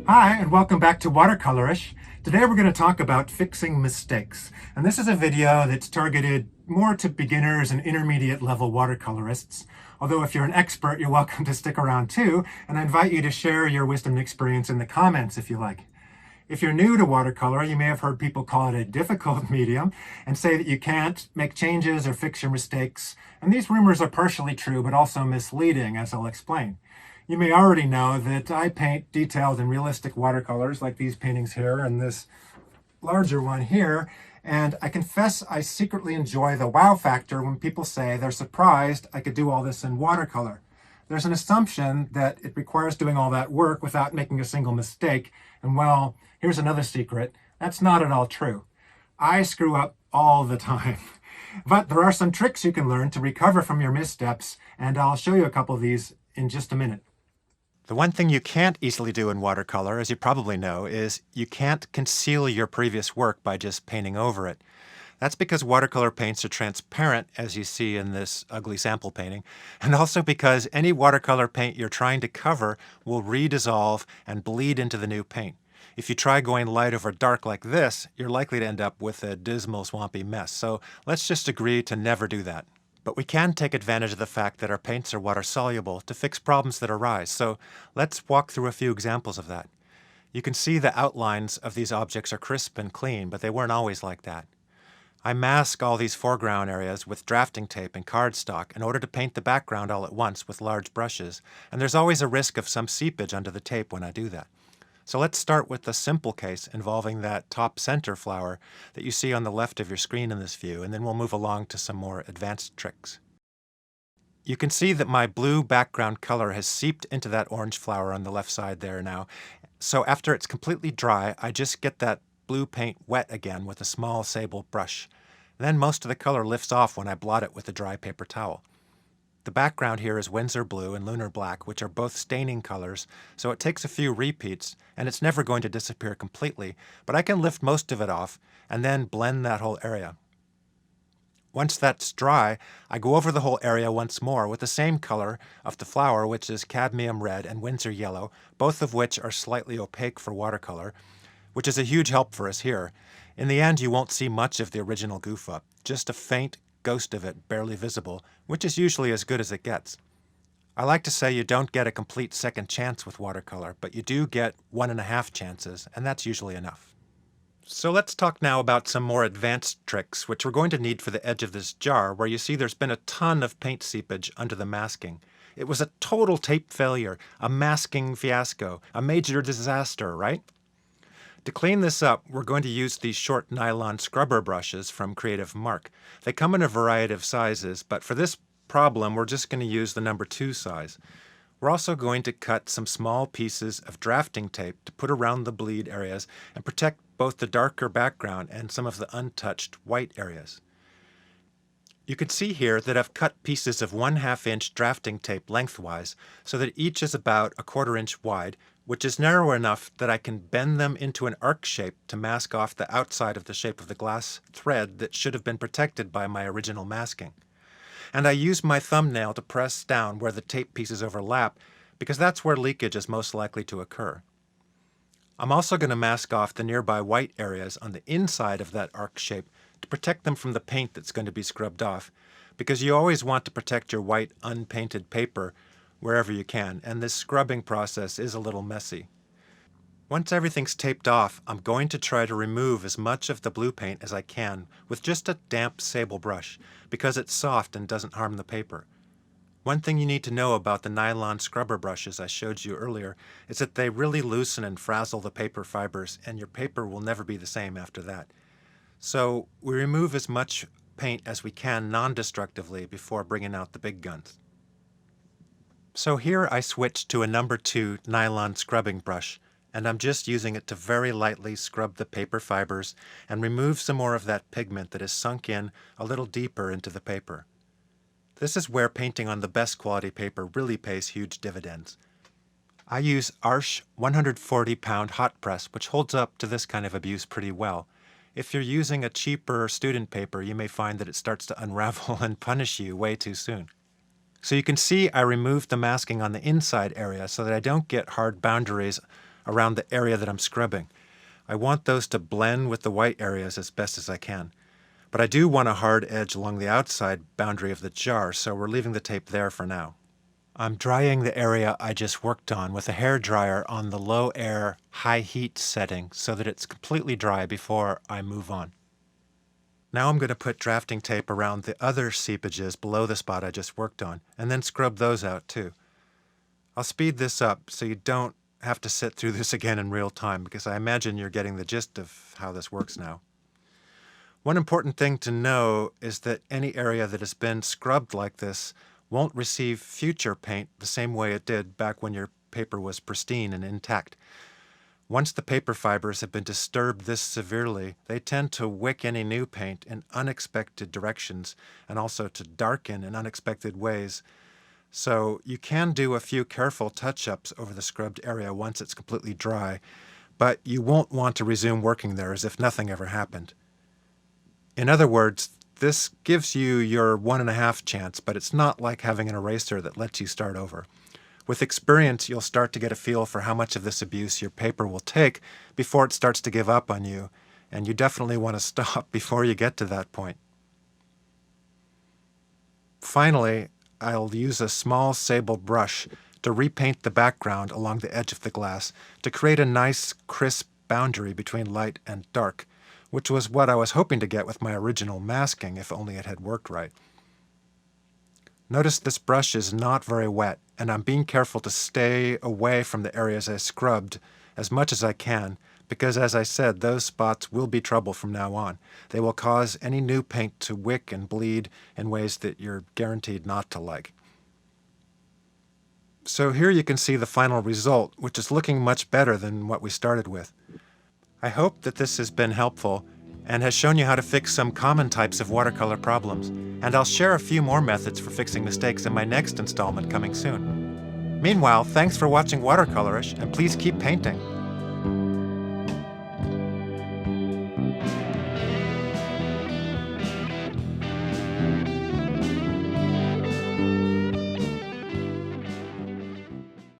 Hi, and welcome back to Watercolorish. Today we're going to talk about fixing mistakes. And this is a video that's targeted more to beginners and intermediate level watercolorists. Although if you're an expert, you're welcome to stick around too, and I invite you to share your wisdom and experience in the comments if you like. If you're new to watercolor, you may have heard people call it a difficult medium and say that you can't make changes or fix your mistakes. And these rumors are partially true, but also misleading, as I'll explain. You may already know that I paint detailed and realistic watercolors like these paintings here and this larger one here. And I confess I secretly enjoy the wow factor when people say they're surprised I could do all this in watercolor. There's an assumption that it requires doing all that work without making a single mistake. And well, here's another secret. That's not at all true. I screw up all the time. But there are some tricks you can learn to recover from your missteps, and I'll show you a couple of these in just a minute. The one thing you can't easily do in watercolor, as you probably know, is you can't conceal your previous work by just painting over it. That's because watercolor paints are transparent, as you see in this ugly sample painting, and also because any watercolor paint you're trying to cover will redissolve and bleed into the new paint. If you try going light over dark like this, you're likely to end up with a dismal, swampy mess. So let's just agree to never do that. But we can take advantage of the fact that our paints are water-soluble to fix problems that arise. So let's walk through a few examples of that. You can see the outlines of these objects are crisp and clean, but they weren't always like that. I mask all these foreground areas with drafting tape and cardstock in order to paint the background all at once with large brushes, and there's always a risk of some seepage under the tape when I do that. So let's start with the simple case involving that top center flower that you see on the left of your screen in this view, and then we'll move along to some more advanced tricks. You can see that my blue background color has seeped into that orange flower on the left side there now. So after it's completely dry, I just get that blue paint wet again with a small sable brush. Then most of the color lifts off when I blot it with a dry paper towel. The background here is Winsor blue and lunar black, which are both staining colors, so it takes a few repeats, and it's never going to disappear completely, but I can lift most of it off and then blend that whole area. Once that's dry, I go over the whole area once more with the same color of the flower, which is cadmium red and Winsor yellow, both of which are slightly opaque for watercolor, which is a huge help for us here. In the end, you won't see much of the original goof-up, just a faint ghost of it barely visible, which is usually as good as it gets. I like to say you don't get a complete second chance with watercolor, but you do get 1.5 chances, and that's usually enough. So let's talk now about some more advanced tricks, which we're going to need for the edge of this jar, where you see there's been a ton of paint seepage under the masking. It was a total tape failure, a masking fiasco, a major disaster, right? To clean this up, we're going to use these short nylon scrubber brushes from Creative Mark. They come in a variety of sizes, but for this problem, we're just going to use the number 2 size. We're also going to cut some small pieces of drafting tape to put around the bleed areas and protect both the darker background and some of the untouched white areas. You can see here that I've cut pieces of 1/2 inch drafting tape lengthwise so that each is about 1/4 inch wide, which is narrow enough that I can bend them into an arc shape to mask off the outside of the shape of the glass thread that should have been protected by my original masking. And I use my thumbnail to press down where the tape pieces overlap because that's where leakage is most likely to occur. I'm also going to mask off the nearby white areas on the inside of that arc shape to protect them from the paint that's going to be scrubbed off, because you always want to protect your white unpainted paper wherever you can, and this scrubbing process is a little messy. Once everything's taped off, I'm going to try to remove as much of the blue paint as I can with just a damp sable brush, because it's soft and doesn't harm the paper. One thing you need to know about the nylon scrubber brushes I showed you earlier is that they really loosen and frazzle the paper fibers, and your paper will never be the same after that. So we remove as much paint as we can non-destructively before bringing out the big guns. So here I switched to a number 2 nylon scrubbing brush, and I'm just using it to very lightly scrub the paper fibers and remove some more of that pigment that has sunk in a little deeper into the paper. This is where painting on the best quality paper really pays huge dividends. I use Arches 140-pound hot press, which holds up to this kind of abuse pretty well. If you're using a cheaper student paper, you may find that it starts to unravel and punish you way too soon. So you can see I removed the masking on the inside area so that I don't get hard boundaries around the area that I'm scrubbing. I want those to blend with the white areas as best as I can. But I do want a hard edge along the outside boundary of the jar, so we're leaving the tape there for now. I'm drying the area I just worked on with a hairdryer on the low air, high heat setting so that it's completely dry before I move on. Now I'm going to put drafting tape around the other seepages below the spot I just worked on, and then scrub those out too. I'll speed this up so you don't have to sit through this again in real time, because I imagine you're getting the gist of how this works now. One important thing to know is that any area that has been scrubbed like this won't receive future paint the same way it did back when your paper was pristine and intact. Once the paper fibers have been disturbed this severely, they tend to wick any new paint in unexpected directions and also to darken in unexpected ways. So you can do a few careful touch-ups over the scrubbed area once it's completely dry, but you won't want to resume working there as if nothing ever happened. In other words, this gives you your 1.5 chance, but it's not like having an eraser that lets you start over. With experience, you'll start to get a feel for how much of this abuse your paper will take before it starts to give up on you, and you definitely want to stop before you get to that point. Finally, I'll use a small sable brush to repaint the background along the edge of the glass to create a nice, crisp boundary between light and dark, which was what I was hoping to get with my original masking if only it had worked right. Notice this brush is not very wet, and I'm being careful to stay away from the areas I scrubbed as much as I can, because as I said, those spots will be trouble from now on. They will cause any new paint to wick and bleed in ways that you're guaranteed not to like. So here you can see the final result, which is looking much better than what we started with. I hope that this has been helpful and has shown you how to fix some common types of watercolor problems, and I'll share a few more methods for fixing mistakes in my next installment coming soon. Meanwhile, thanks for watching Watercolorish, and please keep painting.